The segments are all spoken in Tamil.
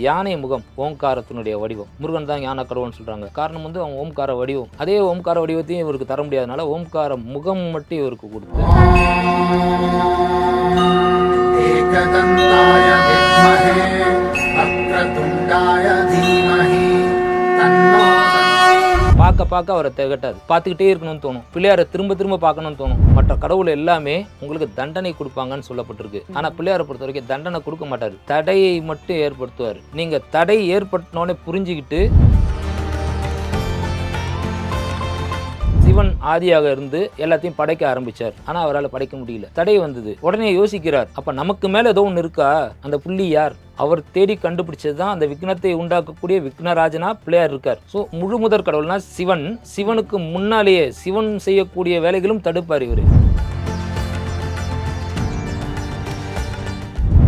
யானை முகம் ஓம்காரத்தினுடைய வடிவம். முருகன் தான் ஞான கடவுள்னு சொல்றாங்க. காரணம் வந்து அவங்க ஓம்கார வடிவம். அதே ஓம்கார வடிவத்தையும் இவருக்கு தர முடியாதனால ஓம்கார முகம் மட்டும் இவருக்கு கொடுத்து பார்க்க பார்க்க அவரை திகட்டாது. பார்த்துக்கிட்டே இருக்கணும்னு தோணும். பிள்ளையாரை திரும்ப திரும்ப பார்க்கணும்னு தோணும். மற்ற கடவுள் எல்லாமே உங்களுக்கு தண்டனை கொடுப்பாங்கன்னு சொல்லப்பட்டிருக்கு. ஆனா பிள்ளையாரை பொறுத்த வரைக்கும் தண்டனை கொடுக்க மாட்டாரு, தடையை மட்டும் ஏற்படுத்துவார். நீங்க தடை ஏற்படுத்தினோடனே புரிஞ்சுக்கிட்டு சிவன் ஆதியாக இருந்து எல்லாத்தையும் படைக்க ஆரம்பிச்சார். ஆனா அவரால் படைக்க முடியல, தடை வந்தது. உடனே யோசிக்கிறார், அப்ப நமக்கு மேல ஏதோ ஒன்று இருக்கா, அந்த புள்ளி யார்? அவர் தேடி கண்டுபிடிச்சதுதான் அந்த விக்னத்தை உண்டாக்கக்கூடிய விக்னராஜனா பிள்ளையார் இருக்கார். ஸோ முழு முதற் கடவுள்னா சிவன். சிவனுக்கு முன்னாலேயே சிவன் செய்யக்கூடிய வேலைகளும் தடுப்பார் இவரு.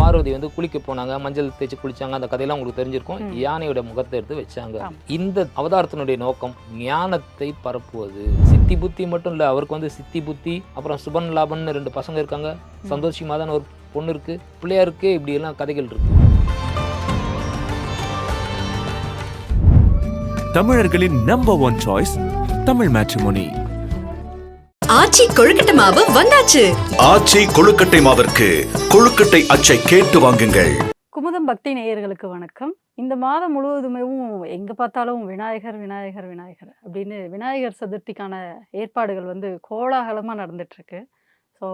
பார்வதி வந்து குளிக்க போனாங்க, மஞ்சள் தேய்ச்சி குளிச்சாங்க, அந்த கதையெல்லாம் உங்களுக்கு தெரிஞ்சிருக்கும். யானையோட முகத்தை எடுத்து வச்சாங்க. இந்த அவதாரத்தினுடைய நோக்கம் ஞானத்தை பரப்புவது. சித்தி புத்தி மட்டும் இல்ல, அவருக்கு வந்து சித்தி புத்தி, அப்புறம் சுபன் லாபன் 2 பசங்க இருக்காங்க, சந்தோஷி மாதான் ஒரு பொண்ணு இருக்கு. பிள்ளையாருக்கு இப்படி எல்லாம் கதைகள் இருக்கு. தமிழர்களின் நம்பர் 1 சாய்ஸ் தமிழ் மேட்ரிமோனி. ஆச்சி கொழுக்கட்டை மாவு வந்தாச்சு. ஆச்சி கொழுக்கட்டை மாவிற்கு கொழுக்கட்டை அச்சை கேட்டு வாங்குங்கள். குமுதம் பக்தி நேயர்களுக்கு வணக்கம். இந்த மாதம் முழுவதுமே எங்க பார்த்தாலும் விநாயகர் விநாயகர் விநாயகர் அப்படின்னு விநாயகர் சதுர்த்திக்கான ஏற்பாடுகள் வந்து கோலாகலமா நடந்துட்டு இருக்கு. ஸோ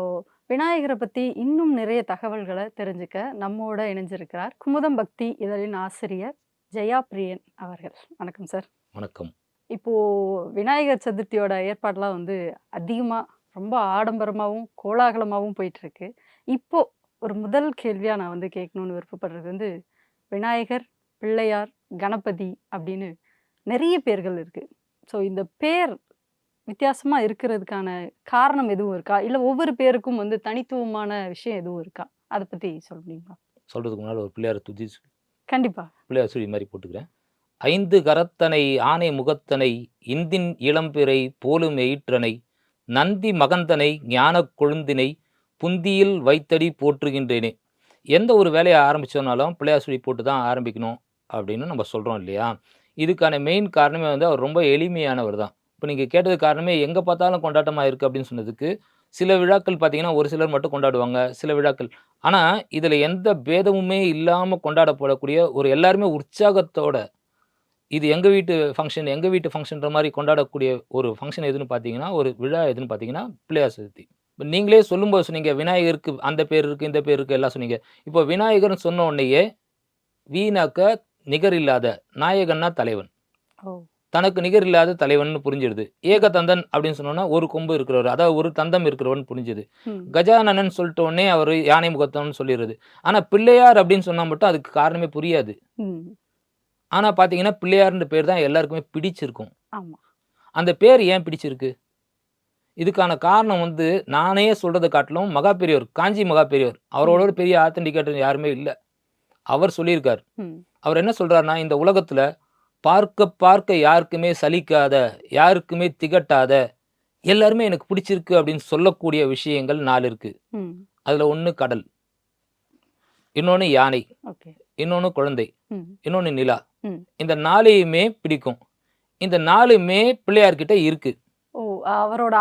விநாயகரை பத்தி இன்னும் நிறைய தகவல்களை தெரிஞ்சுக்க நம்மோட இணைஞ்சிருக்கிறார் குமுதம் பக்தி இதழின் ஆசிரியர் ஜெயா பிரியன் அவர்கள். வணக்கம் சார். வணக்கம். இப்போது விநாயகர் சதுர்த்தியோட ஏற்பாடெலாம் வந்து அதிகமாக ரொம்ப ஆடம்பரமாகவும் கோலாகலமாகவும் போயிட்டுருக்கு. இப்போது ஒரு முதல் கேள்வியாக நான் வந்து கேட்கணுன்னு விருப்பப்படுறது வந்து விநாயகர், பிள்ளையார், கணபதி அப்படின்னு நிறைய பேர்கள் இருக்குது. ஸோ இந்த பேர் வித்தியாசமாக இருக்கிறதுக்கான காரணம் எதுவும் இருக்கா, இல்லை ஒவ்வொரு பேருக்கும் வந்து தனித்துவமான விஷயம் எதுவும் இருக்கா, அதை பற்றி சொல்றீங்களா? சொல்றதுக்கு முன்னால் ஒரு பிள்ளையாரை துதி கண்டிப்பாக பிள்ளையார் சுழி மாதிரி போட்டுக்கிறேன். 5 கரத்தனை ஆனை முகத்தனை இந்தின் இளம்பிறை போலும் எயிற்றனை நந்தி மகந்தனை ஞான கொழுந்தினை புந்தியில் வைத்தடி போற்றுகின்றேனே. எந்த ஒரு வேலையை ஆரம்பித்தோன்னாலும் பிள்ளையார் சுழி போட்டு தான் ஆரம்பிக்கணும் அப்படின்னு நம்ம சொல்கிறோம் இல்லையா. இதுக்கான மெயின் காரணமே வந்து அவர் ரொம்ப எளிமையானவர் தான். இப்போ நீங்கள் கேட்டது காரணமே எங்கே பார்த்தாலும் கொண்டாட்டமாக இருக்குது அப்படின்னு சொன்னதுக்கு, சில விழாக்கள் பார்த்தீங்கன்னா ஒரு சிலர் மட்டும் கொண்டாடுவாங்க, சில விழாக்கள். ஆனால் இதில் எந்த பேதமுமே இல்லாமல் கொண்டாடப்படக்கூடிய ஒரு எல்லாருமே உற்சாகத்தோட இது எங்கள் வீட்டு ஃபங்க்ஷன்ற மாதிரி கொண்டாடக்கூடிய ஒரு ஃபங்க்ஷன் எதுன்னு பார்த்தீங்கன்னா, ஒரு விழா எதுன்னு பார்த்தீங்கன்னா பிள்ளையார் சதுர்த்தி. இப்போ நீங்களே சொல்லும்போது சொன்னீங்க விநாயகருக்கு அந்த பேர் இருக்குது, இந்த பேர் இருக்குது, எல்லாம் சொன்னீங்க. இப்போ விநாயகர்னு சொன்ன உடனேயே வீணாக்க நிகர் இல்லாத, நாயகன்னா தலைவன், தனக்கு நிகர் இல்லாத தலைவன் புரிஞ்சிடுது. ஏகதந்தன் அப்படின்னு சொன்னோன்னா ஒரு கொம்பு இருக்கிறவர், அதாவது ஒரு தந்தம் இருக்கிறவன் புரிஞ்சுது. கஜானனன் சொல்லிட்ட உடனே அவர் யானை முகத்தவன் சொல்லிடுறது. ஆனால் பிள்ளையார் அப்படின்னு சொன்னால் மட்டும் அதுக்கு காரணமே புரியாது. ஆனால் பார்த்தீங்கன்னா பிள்ளையார்ன்ற பேர் தான் எல்லாருக்குமே பிடிச்சிருக்கும். அந்த பேர் ஏன் பிடிச்சிருக்கு? இதுக்கான காரணம் வந்து நானே சொல்கிறத காட்டிலும் மகா பெரியவர், காஞ்சி மகா பெரியவர், அவரோட ஒரு பெரிய ஆத்தென்டிகேட்டர் யாருமே இல்லை. அவர் சொல்லியிருக்கார். அவர் என்ன சொல்கிறாருன்னா, இந்த உலகத்தில் பார்க்க பார்க்க யாருக்குமே சலிக்காத, யாருக்குமே திகட்டாத, எல்லாருமே எனக்கு பிடிச்சிருக்கு அப்படின்னு சொல்லக்கூடிய விஷயங்கள் 4 இருக்குது. அதில் ஒன்று கடல், இன்னொன்று யானை, இன்னொன்று குழந்தை, இன்னொன்று நிலா. இந்த 4யுமே பிடிக்கும். இந்த 4மே பிள்ளையார்கிட்ட இருக்கு. ஓ, அவரோட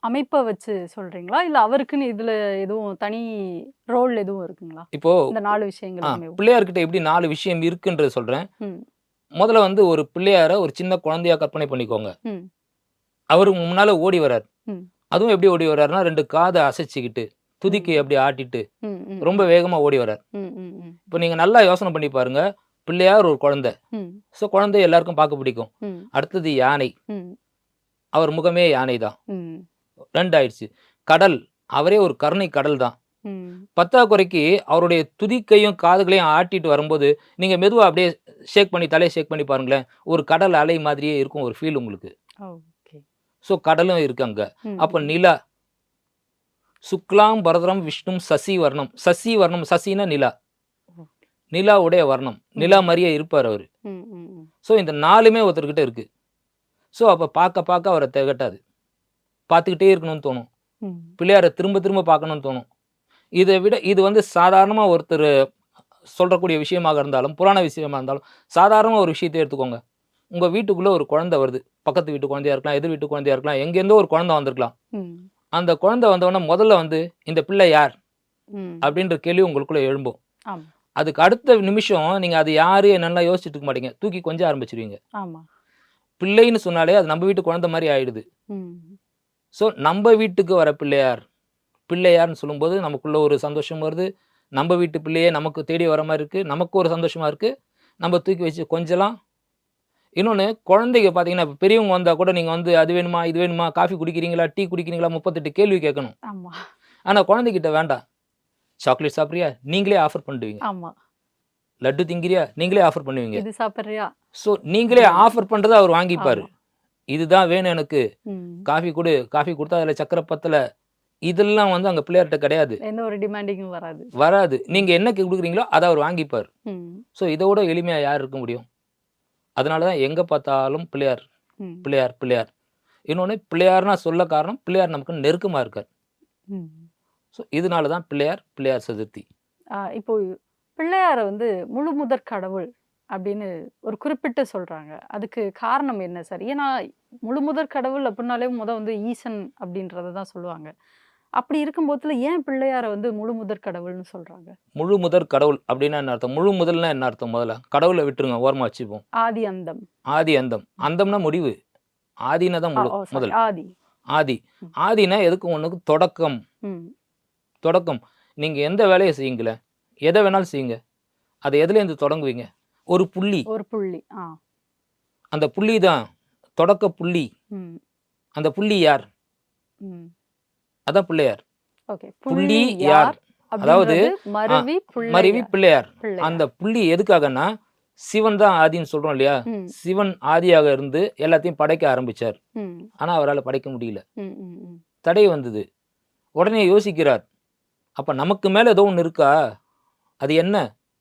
அமைப்பை வச்சு சொல்றீங்களா, இல்ல அவருக்குன்னு இதுல எதுவும் தனி ரோல் எதுவும் இருக்குங்களா? இப்போ இந்த 4 விஷயங்கள் பிள்ளையார்கிட்ட எப்படி 4 விஷயம் இருக்குன்றது சொல்றேன். முதல்ல வந்து ஒரு பிள்ளையார ஒரு சின்ன குழந்தையா கற்பனை பண்ணிக்கோங்க. அவருக்கு முன்னால ஓடி வர்றார். அதுவும் எப்படி ஓடி வர்றாருன்னா, 2 காதை அசைச்சுக்கிட்டு, துதிக்கை அப்படி ஆட்டிட்டு ரொம்ப வேகமா ஓடி வர்றார். இப்போ நீங்க நல்லா யோசனை பண்ணி பாருங்க. பிள்ளையார் ஒரு குழந்தை, ஸோ குழந்தை எல்லாருக்கும் பார்க்க பிடிக்கும். அடுத்தது யானை, அவர் முகமே யானை தான். 2 ஆயிடுச்சு. கடல், அவரே ஒரு கருணை கடல் தான். 10ஆவது குறைக்கு அவருடைய துதிக்கையும் காதுகளையும் ஆட்டிட்டு வரும்போது நீங்க மெதுவா அப்படியே ஷேக் பண்ணி தலையை ஷேக் பண்ணி பாருங்களேன், ஒரு கடல் அலை மாதிரியே இருக்கும் ஒரு ஃபீல் உங்களுக்கு. ஸோ கடலும் இருக்கு அங்க. அப்போ நிலா, சுக்லாம் பரதரம் விஷ்ணும் சசி வர்ணம். சசி வர்ணம், சசினா நிலா, நிலாவுடைய வர்ணம், நிலா மாதிரியே இருப்பார் அவர். ஸோ இந்த 4மே ஒருத்தர்கிட்ட இருக்கு. ஸோ அப்போ பார்க்க பார்க்க அவரை திகட்டாது, பார்த்துக்கிட்டே இருக்கணும்னு தோணும். பிள்ளையாரை திரும்ப திரும்ப பார்க்கணும்னு தோணும். இதை விட இது வந்து சாதாரணமாக ஒருத்தர் சொல்றக்கூடிய விஷயமாக இருந்தாலும் புராண விஷயமா இருந்தாலும் சாதாரண ஒரு விஷயத்தை எடுத்துக்கோங்க. உங்க வீட்டுக்குள்ள ஒரு குழந்தை வருது. பக்கத்து வீட்டு குழந்தையா இருக்கலாம், எதிர் வீட்டு குழந்தையா இருக்கலாம், எங்கேருந்தோ ஒரு குழந்தை வந்திருக்கலாம். ம். அந்த குழந்தை வந்தவொடனே முதல்ல வந்து இந்த பிள்ளை யார் ம். அப்படின்ற கேள்வி உங்களுக்குள்ள எழும்பும். ஆமா. அதுக்கு அடுத்த நிமிஷம் நீங்க அது யாரு என்னெல்லாம் யோசிச்சுட்டு இருக்க மாட்டீங்க, தூக்கி கொஞ்சம் ஆரம்பிச்சிருவீங்க. ஆமா. பிள்ளைன்னு சொன்னாலே அது நம்ம வீட்டு குழந்தை மாதிரி ஆயிடுது. ம். ஸோ நம்ம வீட்டுக்கு வர பிள்ளையார்னு சொல்லும்போது நமக்குள்ள ஒரு சந்தோஷம் வருது. நம்ம வீட்டு பிள்ளையே நமக்கு தேடி வர மாதிரி இருக்கு, நமக்கு ஒரு சந்தோஷமா இருக்கு. நம்ம தூக்கி வச்சு கொஞ்சலாம். இன்னொன்று, குழந்தைங்க பார்த்தீங்கன்னா இப்போ பெரியவங்க வந்தால் கூட நீங்கள் வந்து அது வேணுமா இது வேணுமா, காஃபி குடிக்கிறீங்களா, டீ குடிக்கிறீங்களா, 38 கேள்வி கேட்கணும். ஆமா. ஆனால் குழந்தைகிட்ட வேண்டாம். சாக்லேட் சாப்பிட்றியா, நீங்களே ஆஃபர் பண்ணுவீங்க. ஆமா. லட்டு திங்கிறியா, நீங்களே ஆஃபர் பண்ணுவீங்க. இது சாப்பிட்றியா? ஸோ நீங்களே ஆஃபர் பண்ணுறதை அவர் வாங்கிப்பார். ஆமா. இதுதான் வேணும் எனக்கு, ம். காஃபி கொடு, காஃபி கொடுத்தா அதில் சக்கரை பத்தலை, இதெல்லாம் வந்து அங்கே பிள்ளையார்கிட்ட கிடையாது, எந்த ஒரு டிமாண்டிங்கும் வராது. வராது. நீங்கள் என்ன கொடுக்குறீங்களோ அதை அவர் வாங்கிப்பார். ம். ஸோ இதை விட எளிமையாக யார் இருக்க முடியும்? அதனால தான் எங்கே பார்த்தாலும் பிள்ளையார் ம். பிள்ளையார் பிள்ளையார். இன்னொன்று, பிள்ளையார்னா சொல்ல காரணம் பிள்ளையார் நமக்கு நெருக்கமாக இருக்கார். ம். ஸோ இதனால தான் பிள்ளையார் சதுர்த்தி. இப்போ பிள்ளையார வந்து முழு முதற் கடவுள் அப்படின்னு ஒரு குறிப்பிட்டு சொல்றாங்க. அதுக்கு காரணம் என்ன சார்? ஏன்னா முழு முதற் கடவுள் அப்படின்னாலே வந்து ஈசன் அப்படின்றத தான் சொல்லுவாங்க. அப்படி இருக்கும்போதுல ஏன் பிள்ளையார வந்து முழு முதற் கடவுள்னு சொல்றாங்க? முழு முதற் கடவுள் அப்படின்னா என்ன அர்த்தம்? முழு முதல்னா என்ன அர்த்தம்? முதல்ல கடவுளை விட்டுருங்க, ஓரமாக வச்சுப்போம். ஆதி அந்தம். ஆதி அந்தம். அந்தம்னா முடிவு, ஆதினா தான் முதல். ஆதி. ஆதி. ஆதினா எதுக்கு ஒன்றுக்கு தொடக்கம். ம். தொடக்கம். நீங்கள் எந்த வேலையை செய்யுங்களேன், எதை வேணாலும் செய்யுங்க, அதை எதுலேருந்து தொடங்குவீங்க? ஒரு புள்ளி. ஒரு புள்ளி. அந்த புள்ளி தான் தொடக்க புள்ளி. ம். அந்த புள்ளி யார்? ம். அதான் பிள்ளையார். ஓகே. புள்ளி யார்? அதாவது மருவி மருவி பிள்ளையார். பிள்ளையார். அந்த புள்ளி எதுக்காகன்னா சிவன் தான் ஆதின்னு சொல்றோம் இல்லையா? ம். சிவன் ஆதியாக இருந்து எல்லாத்தையும் படைக்க ஆரம்பிச்சார். ம். ஆனா அவரால் படைக்க முடியல, ம். ம். ம். தடை வந்தது. உடனே யோசிக்கிறார், அப்ப நமக்கு மேல ஏதோ ஒன்று இருக்கா, அது என்ன,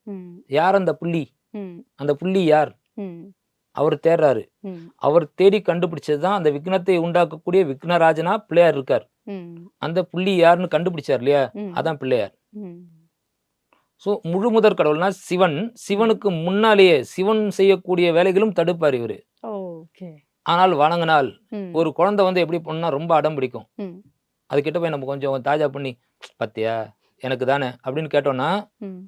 ம். யார் அந்த புள்ளி, ம். அந்த புள்ளி யார்? ம். அவர் தேடுறாரு. ம். அவர் தேடி கண்டுபிடிச்சது தான் அந்த விக்னத்தை உண்டாக்கக்கூடிய விக்னராஜனா பிள்ளையார் இருக்கார். ம். அந்த புள்ளி யாருன்னு கண்டுபிடிச்சார் இல்லையா? ம். அதான் பிள்ளையார். ம். ஸோ முழு முதற் கடவுள்னா சிவன். சிவனுக்கு முன்னாலேயே சிவன் செய்யக்கூடிய வேலைகளும் தடுப்பார் இவரு. ஓகே. ஆனால் வணங்கினால் ம். ஒரு குழந்தை வந்து எப்படி பண்ணா ரொம்ப அடம் பிடிக்கும். ம். அதுக்கிட்ட போய் நம்ம கொஞ்சம் தாஜா பண்ணி பத்தியா எனக்கு தானே அப்படின்னு கேட்டோம்னா ம்.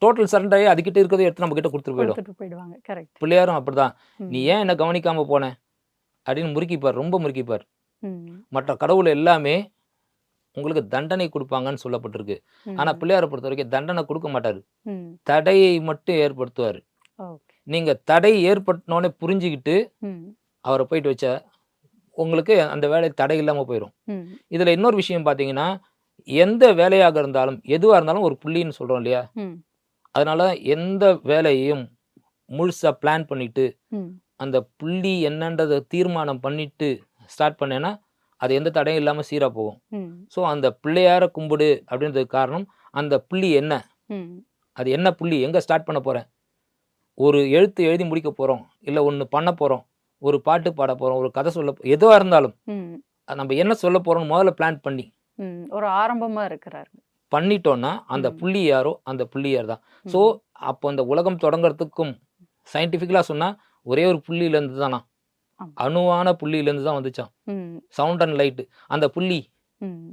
டோட்டல் சரண்டர் ஆகி அதுக்கிட்ட இருக்கிறத எடுத்து நம்ம கிட்ட கொடுத்துட்டு போயிடும். கொடுத்துட்டு போயிடுவாங்க. கரெக்ட். பிள்ளையாரும் அப்படிதான். ம். நீ ஏன் என்ன கவனிக்காம போன அப்படின்னு முறுக்கிப்பார், ரொம்ப முறுக்கிப்பார். ம். மற்ற கடவுள் எல்லாமே உங்களுக்கு தண்டனை கொடுப்பாங்கன்னு சொல்லப்பட்டிருக்கு. ம். ஆனா பிள்ளையாரை பொறுத்த வரைக்கும் தண்டனை கொடுக்க மாட்டாரு, ம். தடையை மட்டும் ஏற்படுத்துவார். ஓகே. நீங்க தடை ஏற்பட்டனோடனே புரிஞ்சுக்கிட்டு ம். அவரை போயிட்டு வச்சா உங்களுக்கு அந்த வேலை தடை இல்லாம போயிடும். ம். இதுல இன்னொரு விஷயம் பாத்தீங்கன்னா, எந்த வேலையாக இருந்தாலும் எதுவா இருந்தாலும் ஒரு புள்ளின்னு சொல்றோம் இல்லையா? ம். அதனால எந்த வேலையையும் முழுசா பிளான் பண்ணிட்டு ம். அந்த புள்ளி என்னன்றதை தீர்மானம் பண்ணிட்டு ஸ்டார்ட் பண்ணேன்னா அது எந்த தடையும் இல்லாமல் சீராக போகும். ம். ஸோ அந்த பிள்ளையார கும்பிடு அப்படின்றதுக்கு காரணம் அந்த புள்ளி என்ன, ம். அது என்ன புள்ளி, எங்கே ஸ்டார்ட் பண்ண போகிறேன், ஒரு எழுத்து எழுதி முடிக்க போகிறோம், இல்லை ஒன்று பண்ண போகிறோம், ஒரு பாட்டு பாட போகிறோம், ஒரு கதை சொல்ல, எதுவாக இருந்தாலும் ம். நம்ம என்ன சொல்ல போகிறோம்னு முதல்ல பிளான் பண்ணி ம். ஒரு ஆரம்பமா இருக்கிறாரு. பண்ணிட்டோன்னா அந்த ம். புள்ளி யாரோ அந்த புள்ளியார் தான். ஸோ ம். அப்போ அந்த உலகம் தொடங்குறதுக்கும் சயின்டிஃபிக்கலாக சொன்னால் ஒரே ஒரு புள்ளியிலேருந்து தானா, ஆமா. அணுவான புள்ளியிலேருந்து தான் வந்துச்சான். ம். சவுண்ட் அண்ட் லைட்டு அந்த புள்ளி, ம்.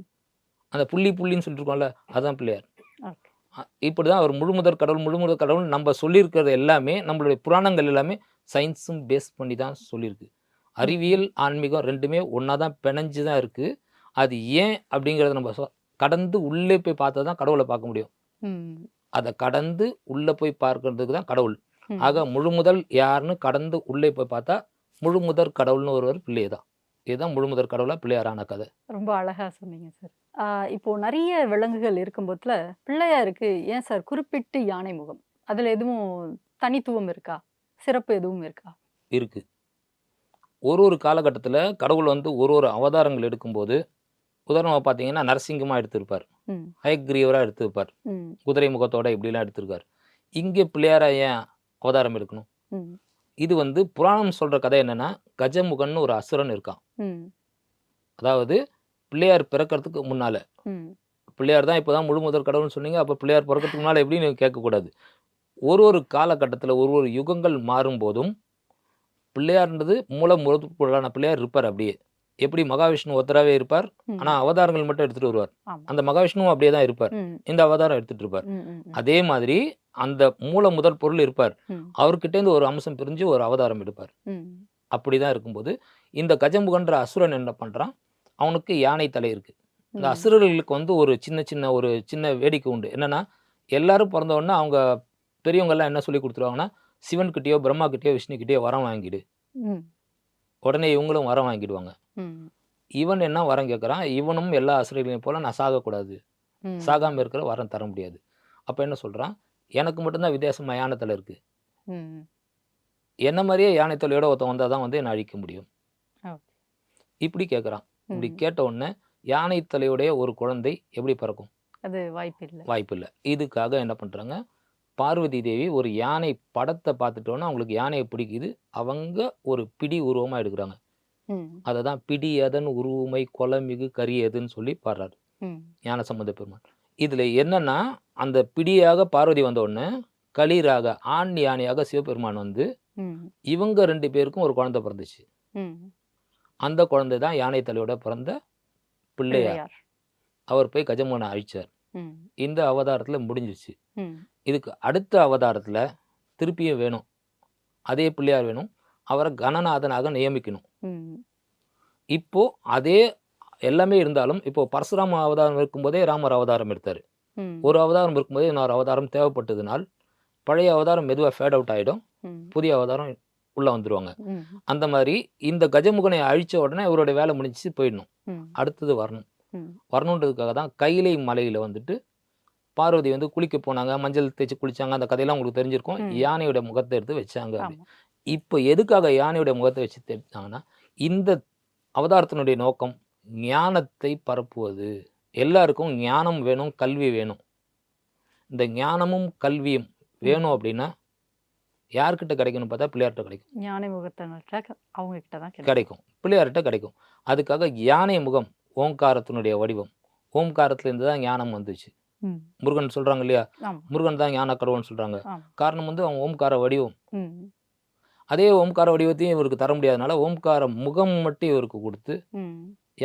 அந்த புள்ளின்னு சொல்லிட்டு இருக்கோம்ல, அதுதான் பிள்ளையார். ஓகே. இப்படி தான் அவர் முழுமுதற் கடவுள் நம்ம சொல்லியிருக்கிறது எல்லாமே நம்மளுடைய புராணங்கள் எல்லாமே சயின்ஸும் பேஸ் பண்ணி தான் சொல்லியிருக்கு. அறிவியல் ஆன்மீகம் ரெண்டுமே ஒன்றா தான் பிணைஞ்சு தான் இருக்குது. அது ஏன் அப்படிங்கிறத நம்ம கடந்து உள்ளே போய் பார்த்தா தான் கடவுளை பார்க்க முடியும். ம். அதை கடந்து உள்ளே போய் பார்க்கறதுக்கு தான் கடவுள். ம். ஆக முழுமுதல் யாருன்னு கடந்து உள்ளே போய் பார்த்தா முழுமுதற் கடவுள்னு ஒருவர் பிள்ளையே தான். இதுதான் முழுமுதற் கடவுளா பிள்ளையாரான கதை. ரொம்ப அழகா சொன்னீங்க சார். இப்போ நிறைய விலங்குகள் இருக்கும்போதுல பிள்ளையாருக்கு ஏன் சார் குறிப்பிட்டு யானை முகம்? அதுல எதுவும் தனித்துவம் இருக்கா, சிறப்பு எதுவும் இருக்கா? இருக்கு. ஒரு காலகட்டத்தில் கடவுள் வந்து ஒரு அவதாரங்கள் எடுக்கும்போது, உதாரணமாக பார்த்தீங்கன்னா நரசிங்கமாக எடுத்திருப்பார், ம். ஹயக்ரீவராக எடுத்திருப்பார், ம். குதிரை முகத்தோட இப்படிலாம் எடுத்திருக்கார். இங்கே பிள்ளையாரா ஏன் அவதாரம் எடுக்கணும்? ம். இது வந்து புராணம் சொல்கிற கதை என்னென்னா, கஜமுகன்னு ஒரு அசுரன் இருக்கான். ம். அதாவது பிள்ளையார் பிறக்கிறதுக்கு முன்னால் ம். பிள்ளையார் தான் இப்போ தான் முழு முதற் கடவுள்னு சொன்னீங்க, அப்போ பிள்ளையார் பிறக்கிறதுக்கு முன்னால் எப்படின்னு கேட்கக்கூடாது. ஒரு ஒரு காலகட்டத்தில் ஒரு ஒரு யுகங்கள் மாறும்போதும் பிள்ளையார்ன்றது முதற் பொருளான பிள்ளையார் இருப்பார் அப்படியே. எப்படி மகாவிஷ்ணு ஒருத்தராகவே இருப்பார், ஆனால் அவதாரங்கள் மட்டும் எடுத்துகிட்டு வருவார். அந்த மகாவிஷ்ணுவும் அப்படியே தான் இருப்பார், இந்த அவதாரம் எடுத்துகிட்டு இருப்பார். அதே மாதிரி அந்த முதற் பொருள் இருப்பார், அவர்கிட்டேருந்து ஒரு அம்சம் பிரிஞ்சு ஒரு அவதாரம் எடுப்பார். அப்படிதான் இருக்கும்போது இந்த கஜமுகன்ற அசுரன் என்ன பண்ணுறான், அவனுக்கு யானை தலை இருக்குது. இந்த அசுரர்களுக்கு வந்து ஒரு சின்ன வேடிக்கை உண்டு. என்னன்னா, எல்லாரும் பிறந்த உடனே அவங்க பெரியவங்கெல்லாம் என்ன சொல்லி கொடுத்துருவாங்கன்னா, சிவன்கிட்டயோ பிரம்மாக்கிட்டயோ விஷ்ணுக்கிட்டயோ வரம் வாங்கிடு. உடனே இவங்களும் வரம் வாங்கிடுவாங்க. இவன் என்ன வரம் கேட்குறான், இவனும் எல்லா அசுரர்களையும் போல நான் சாகக்கூடாது, சாகாமல் இருக்கிற வரம் தர முடியாது. அப்போ என்ன சொல்கிறான், எனக்கு மட்டும்தான் வித்தியாசமாக யானை தலை இருக்குது, என்ன மாதிரியே யானை தலையோட ஒருத்தன் வந்தால் தான் வந்து என்னை அழிக்க முடியும். இப்படி கேட்குறான். இப்படி கேட்ட உடனே யானை தலையுடைய ஒரு குழந்தை எப்படி பிறக்கும்? அது வாய்ப்பில்லை. இதுக்காக என்ன பண்ணுறாங்க, பார்வதி தேவி ஒரு யானை படத்தை பார்த்துட்டோன்னா அவங்களுக்கு யானையை பிடிக்குது, அவங்க ஒரு பிடி உருவமாக எடுக்கிறாங்க. அதை தான் பிடியதன் உருவமை கொலமிகு கரியதுன்னு சொல்லி பாடுறாரு ஞான சம்பந்த பெருமான். இதில் என்னன்னா, அந்த பிடியாக பார்வதி வந்த உடனே களிராக ஆண் யானையாக சிவபெருமான் வந்து இவங்க 2 பேருக்கும் ஒரு குழந்தை பிறந்துச்சு. அந்த குழந்தை தான் யானை தலையோட பிறந்த பிள்ளையார். அவர் போய் கஜமுகனை அழிச்சார். இந்த அவதாரத்தில் முடிஞ்சிச்சு. இதுக்கு அடுத்த அவதாரத்தில் திருப்பியும் வேணும், அதே பிள்ளையார் வேணும், அவரை கணநாதனாக நியமிக்கணும். இப்போ அதே எல்லாமே இருந்தாலும் இப்போ பரசுராம அவதாரம் இருக்கும்போதே ராமர் அவதாரம் எடுத்தார். ஒரு அவதாரம் இருக்கும்போதே இன்னொரு அவதாரம் தேவைப்பட்டதுனால் பழைய அவதாரம் மெதுவாக ஃபேட் அவுட் ஆகிடும், புதிய அவதாரம் உள்ளே வந்துடுவாங்க. அந்த மாதிரி இந்த கஜமுகனை அழித்த உடனே இவருடைய வேலை முடிஞ்சிச்சு, போயிடணும். அடுத்தது வரணுன்றதுக்காக தான் கைலை மலையில் வந்துட்டு பார்வதி வந்து குளிக்க போனாங்க, மஞ்சள் தேய்ச்சி குளிச்சாங்க. அந்த கதையெல்லாம் உங்களுக்கு தெரிஞ்சிருக்கும். யானையோட முகத்தை எடுத்து வச்சாங்க. இப்போ எதுக்காக யானையோட முகத்தை வச்சு எடுத்தாங்கன்னா, இந்த அவதாரத்தினுடைய நோக்கம் ஞானத்தை பரப்புவது. எல்லாருக்கும் ஞானம் வேணும், கல்வி வேணும். இந்த ஞானமும் கல்வியும் வேணும் அப்படின்னா யார்கிட்ட கிடைக்கணும் பார்த்தா பிள்ளையார்கிட்ட கிடைக்கும். யானை முகத்தினர்கிட்ட அவங்க கிட்ட தான் கிடைக்கும், பிள்ளையார்கிட்ட கிடைக்கும். அதுக்காக யானை முகம் ஓம்காரத்தினுடைய வடிவம். ஓம்காரத்துலேருந்து தான் ஞானம் வந்துச்சு. முருகன் சொல்றாங்க இல்லையா, முருகன் தான் ஞான கடவுள்னு சொல்றாங்க. காரணம் வந்து அவன் ஓம்கார வடிவம். அதே ஓம்கார வடிவத்தையும் இவருக்கு தர முடியாதனால ஓம்கார முகம் மட்டும் இவருக்கு கொடுத்து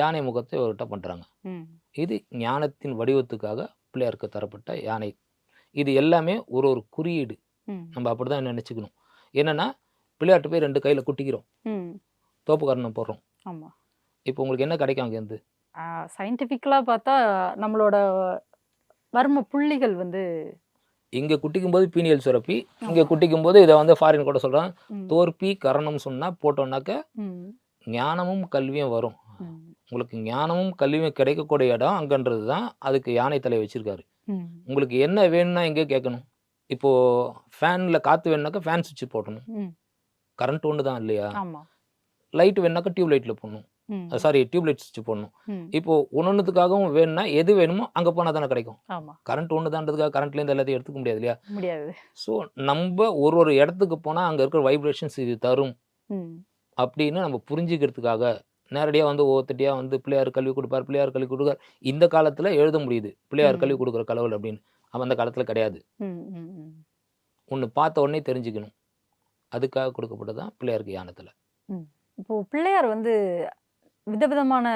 யானை முகத்தை இவர்கிட்ட பண்றாங்க. இது ஞானத்தின் வடிவத்துக்காக பிள்ளையாருக்கு தரப்பட்ட யானை. இது எல்லாமே ஒரு ஒரு குறியீடு. நம்ம அப்படிதான் நினைச்சுக்கணும். என்னன்னா, பிள்ளையார்ட்ட போய் 2 கையில குட்டிக்கிறோம், தோப்புக்காரனை போடுறோம். இப்போ உங்களுக்கு என்ன கிடைக்கும் அங்கேருந்து? சயின்டிஃபிக்கலா பார்த்தா நம்மளோட வர்ம புள்ளிகள் வந்து இங்க குட்டிக்கும் போது பீனியல் சுரப்பி, இங்க குட்டிக்கும் போது இதை வந்து ஃபாரின் கூட சொல்றான் தோற்பி கரணம் சொன்னா போட்டோம்னாக்க ஞானமும் கல்வியும் வரும். உங்களுக்கு ஞானமும் கல்வியும் கிடைக்கக்கூடிய இடம் அங்கன்றது தான் அதுக்கு யானை தலை வச்சிருக்காரு. உங்களுக்கு என்ன வேணும்னா எங்கே கேட்கணும். இப்போ ஃபேன்ல காத்து வேணுனாக்கா ஃபேன் சுவிட்ச் போடணும், கரண்ட் ஒன்று தான் இல்லையா. லைட் வேணுனாக்கா டியூப் லைட்ல போடணும், டியூப் லைட் சுவிட்ச் போடணும். இப்போ ஒன்னொன்னுக்காகவும் வேணும்னா எது வேணுமோ அங்க போனா தானே கிடைக்கும். கரண்ட் ஒன்று தான்றதுக்காக கரண்ட்ல இருந்து எல்லாத்தையும் எடுத்துக்க முடியாது இல்லையா. ஸோ நம்ம ஒரு இடத்துக்கு போனா அங்க இருக்கிற வைப்ரேஷன்ஸ் இது தரும் அப்படின்னு நம்ம புரிஞ்சுக்கிறதுக்காக நேரடியாக வந்து ஒவ்வொருத்தட்டியா வந்து பிள்ளையார் கல்வி கொடுப்பார், பிள்ளையார் கல்வி கொடுக்கார். இந்த காலத்துல எழுத முடியுது பிள்ளையார் கல்வி கொடுக்குற கடவுள் அப்படின்னு. அவன் அந்த காலத்துல கிடையாது. ஒன்று பார்த்த உடனே தெரிஞ்சுக்கணும். அதுக்காக கொடுக்கப்பட்டதான் பிள்ளையாருக்கு யானத்துல. இப்போ பிள்ளையார் வந்து விதவிதமான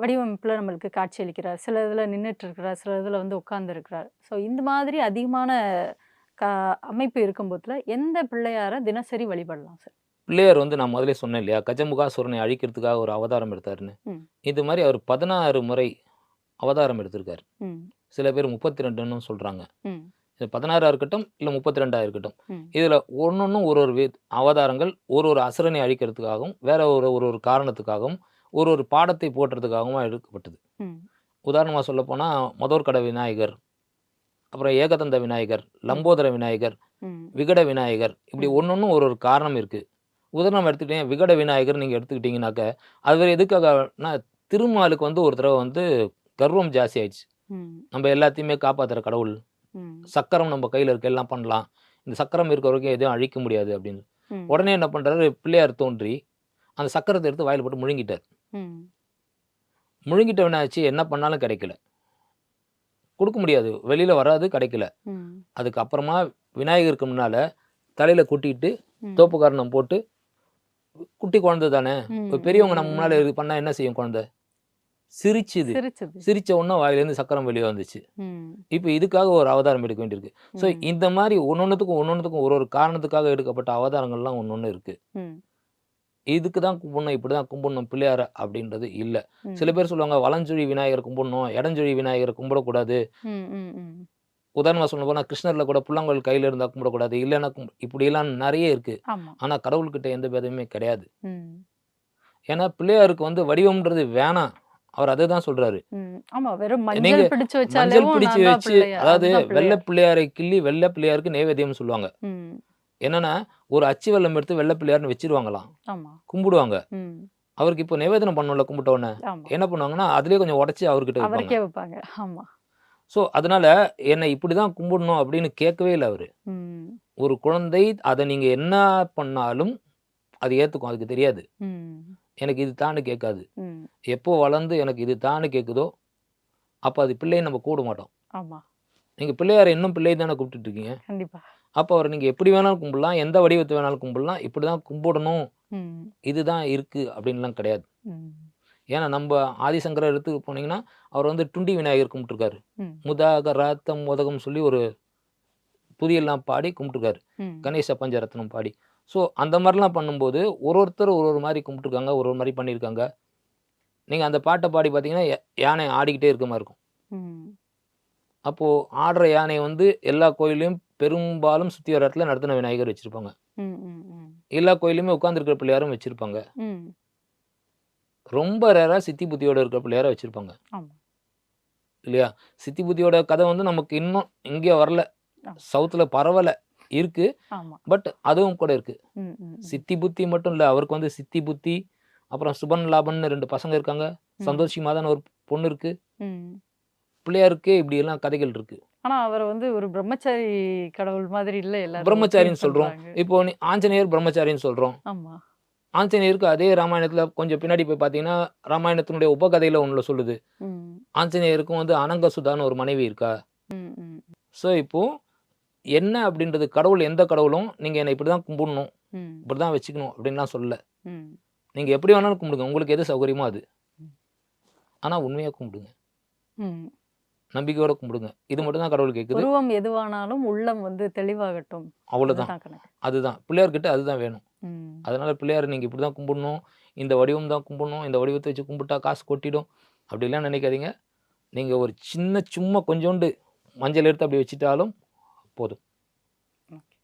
வடிவமைப்புல நம்மளுக்கு காட்சி அளிக்கிறார். சில இதில் நின்றுட்டு இருக்கிறார், சில இதில் வந்து உட்கார்ந்து இருக்கிறார். ஸோ இந்த மாதிரி அதிகமான அமைப்பு இருக்கும்போதுல எந்த பிள்ளையாரை தினசரி வழிபடலாம் சார்? பிள்ளையார் வந்து நான் முதலே சொன்னேன் இல்லையா, கஜமுகாசுரனை அழிக்கிறதுக்காக ஒரு அவதாரம் எடுத்தாருன்னு. இது மாதிரி அவர் 16 முறை அவதாரம் எடுத்திருக்காரு. சில பேர் 32ன்னு சொல்றாங்க. இது 16 இருக்கட்டும் இல்லை 32 இருக்கட்டும், இதுல ஒன்னொன்னும் ஒரு அவதாரங்கள் ஒரு அசுரனை அழிக்கிறதுக்காகவும் வேற ஒரு காரணத்துக்காகவும் ஒரு பாடத்தை போட்டுறதுக்காகவும் எடுக்கப்பட்டது. உதாரணமா சொல்ல போனா மதோர்கட விநாயகர், அப்புறம் ஏகதந்த விநாயகர், லம்போதர விநாயகர், விகட விநாயகர், இப்படி ஒன்னொன்னும் ஒரு காரணம் இருக்கு. உதாரணம் எடுத்துக்கிட்டீங்க, விகட விநாயகர் நீங்க எடுத்துக்கிட்டீங்கன்னாக்க அது எதுக்காகனா திருமாலுக்கு வந்து ஒரு தடவை வந்து கர்வம் ஜாஸ்தி ஆயிடுச்சு. நம்ம எல்லாத்தையுமே காப்பாத்துற கடவுள், சக்கரம் நம்ம கையில இருக்க எல்லாம் பண்ணலாம், இந்த சக்கரம் இருக்க வரைக்கும் எதையும் அழிக்க முடியாது அப்படின்னு. உடனே என்ன பண்றாரு, பிள்ளையார் தோன்றி அந்த சக்கரத்தை எடுத்து வாயில போட்டு முழுங்கிட்டார். முழுங்கிட்டவனாச்சு என்ன பண்ணாலும் கிடைக்கல. கொடுக்க முடியாது, வெளியில் வராது, கிடைக்கல. ம். அதுக்கப்புறமா விநாயகருக்கு முன்னால் தலையில் கொட்டிட்டு ம். தோப்புக்காரணம் போட்டு, குட்டி குழந்தை தானே, ம். இப்போ பெரியவங்க நம்ம ம். முன்னால் இது பண்ணால் என்ன செய்யும் குழந்தை? சிரிச்சுது. சிரிச்சது. சிரிச்ச உடனே வாயிலேருந்து சக்கரம் வெளியே வந்துச்சு. ம். இப்போ இதுக்காக ஒரு அவதாரம் எடுக்க வேண்டியிருக்கு. ஸோ ம். இந்த மாதிரி ஒன்னொன்றுத்துக்கும் ஒரு ஒரு காரணத்துக்காக எடுக்கப்பட்ட அவதாரங்கள்லாம் ஒன்று இருக்குது. ம். இதுக்கு தான் கும்பிடணும், இப்படி தான் கும்பிடணும் பிள்ளையார அப்படின்றது இல்லை. ம். சில பேர் சொல்லுவாங்க வலஞ்சுழி விநாயகரை கும்பிடணும், இடஞ்சுழி விநாயகரை கும்பிடக்கூடாது. ம். ம். ம். உதாரணமாக சொல்ல போனால் கிருஷ்ணரில் கூட புல்லாங்குழல் கையில் இருந்தால் கும்பிடக்கூடாது, இல்லைன்னா இப்படியெல்லாம் நிறைய இருக்குது. ஆமா. ஆனால் கடவுள்கிட்ட எந்த பேதமே கிடையாது. ம். ஏன்னா பிள்ளையாருக்கு வந்து வடிவம்ன்றது வேணாம், அவர் அதை தான் சொல்கிறாரு. ம். ஆமா, வெறும் நீங்க மஞ்சள் பிடிச்சு மஞ்சள் வச்சாலேவும் பிடிச்சு நான் தான் வச்சு, பிள்ளையார், அதாவது அதுதான் வெள்ளை பிள்ளையார். பிள்ளையாரை கிள்ளி வெள்ளை பிள்ளையாருக்கு நைவேத்தியம்னு சொல்லுவாங்க. ம். என்னன்னா ஒரு அச்சு வெல்லம் எடுத்து வெள்ளை பிள்ளையார்னு வச்சிருவாங்களாம், ஆமா. கும்பிடுவாங்க. ம். அவருக்கு இப்போ நிவேதனம் பண்ணல கும்பிட்ட உடனே ஆமா. என்ன பண்ணுவாங்கன்னா அதுலேயே கொஞ்சம் உடச்சி அவர்கிட்ட வைப்பாங்க. அவருக்கே வைப்பாங்க. ஆமா. ஸோ அதனால என்னை இப்படி தான் கும்பிடணும் அப்படின்னு கேட்கவே இல்லை அவர். ம். ஒரு குழந்தை அதை நீங்கள் என்ன பண்ணாலும் அது ஏற்றுக்கும், அதுக்கு தெரியாது ம். எனக்கு இது தான்னு கேட்காது. ம். எப்போ வளர்ந்து எனக்கு இது தான்னு கேட்குதோ அப்போ அது பிள்ளையை நம்ம கூட மாட்டோம். ஆமா. நீங்கள் பிள்ளையாரை இன்னும் பிள்ளை தானே கூப்பிட்டுட்டு இருக்கீங்க. கண்டிப்பா. அப்போ அவரை நீங்கள் எப்படி வேணாலும் கும்பிடலாம், எந்த வடிவத்தை வேணாலும் கும்பிடலாம், இப்படி தான் கும்பிடணும், ம். இதுதான் இருக்குது அப்படின்லாம் கிடையாது. ம். ஏன்னா நம்ம ஆதிசங்கரர் எடுத்து போனீங்கன்னா அவர் வந்து டுண்டி விநாயகர் கும்பிட்டுருக்காரு. ம். முதாக ராத்தம் மோதகம் சொல்லி ஒரு துதியெல்லாம் பாடி கும்பிட்டுருக்காரு, ம். கணேச பஞ்சரத்னம் பாடி. ஸோ அந்த மாதிரிலாம் பண்ணும்போது ஒருத்தர் ஒரு மாதிரி கும்பிட்டுருக்காங்க, ஒரு மாதிரி பண்ணியிருக்காங்க. நீங்கள் அந்த பாட்டை பாடி பார்த்தீங்கன்னா யானை ஆடிக்கிட்டே இருக்க மாதிரி இருக்கும். ம். அப்போது ஆடுற யானையை வந்து எல்லா கோயிலையும் பெரும்பாலும் சுற்றி வர இடத்துல நடத்தின விநாயகர் வச்சுருப்பாங்க. ம். ம். ம். எல்லா கோயிலுமே உட்காந்துருக்கிற பிள்ளையாரும் வச்சுருப்பாங்க. ம். ரொம்ப ரேராக சித்தி புத்தியோட இருக்கிற பிள்ளையாரை வச்சுருப்பாங்க ஆமா. இல்லையா? சித்தி புத்தியோட கதை வந்து நமக்கு இன்னும் இங்கே வரல, ஆமா. சவுத்தில் பரவலை இருக்கு, ஆமா. பட் அதுவும் கூட இருக்கு. ம். ம். ம். சித்தி புத்தி மட்டும் இல்லை, அவருக்கு வந்து சித்தி புத்தி, அப்புறம் சுபன் லாபன்னு 2 பசங்க இருக்காங்க, சந்தோஷி மாதான்னு ஒரு பொண்ணு இருக்கு. ம். பிள்ளையாருக்கு இப்படி எல்லாம் கதைகள் இருக்கு. ஆனா அவர் வந்து ஒரு பிரம்மச்சாரி கடவுள் மாதிரி இல்ல, எல்லாரும் பிரம்மச்சாரின்னு treat சொல்றோம். பண்றாங்க. இப்போ ஆஞ்சநேயர் பிரம்மச்சாரின்னு சொல்றோம். ஆமா. ஆஞ்சநேயருக்கு அதே ராமாயணத்துல கொஞ்சம் பின்னாடி போய் பார்த்தீங்கன்னா ராமாயணத்தினுடைய உபகதையில ஒன்றுல சொல்லுது, ம். ஆஞ்சநேயருக்கும் வந்து அனங்கசுதான்னு ஒரு மனைவி இருக்கா. ம். ம். ஸோ இப்போ என்ன அப்படின்றது, கடவுள் எந்த கடவுளும் நீங்கள் என்னை இப்படி தான் கும்பிடணும், ம். இப்படி தான் வச்சுக்கணும் அப்படின்லாம் சொல்லல. ம். நீங்கள் எப்படி வேணாலும் கும்பிடுங்க, உங்களுக்கு எது சௌகரியமோ அது. ஆனால் உண்மையாக கும்பிடுங்க, ம். நம்பிக்கையோட கும்பிடுங்க. இது மட்டும் தான் கடவுள் கேட்குது. உருவம் எதுவானாலும் உள்ளம் வந்து தெளிவாகட்டும், அவ்வளோதான், அதுதான் கணக்கு. அதுதான் பிள்ளையார்கிட்ட அதுதான் வேணும். ம். அதனால பிள்ளையார் நீங்கள் இப்படி தான் கும்பிடணும், இந்த வடிவம் தான் கும்பிடணும், இந்த வடிவத்தை வச்சு கும்பிட்டா காசு கொட்டிடும் அப்படிலாம் நினைக்காதீங்க. நீங்கள் ஒரு சின்ன சும்மா கொஞ்சோண்டு மஞ்சள் எடுத்து அப்படி வச்சுட்டாலும் போதும். ஓகே.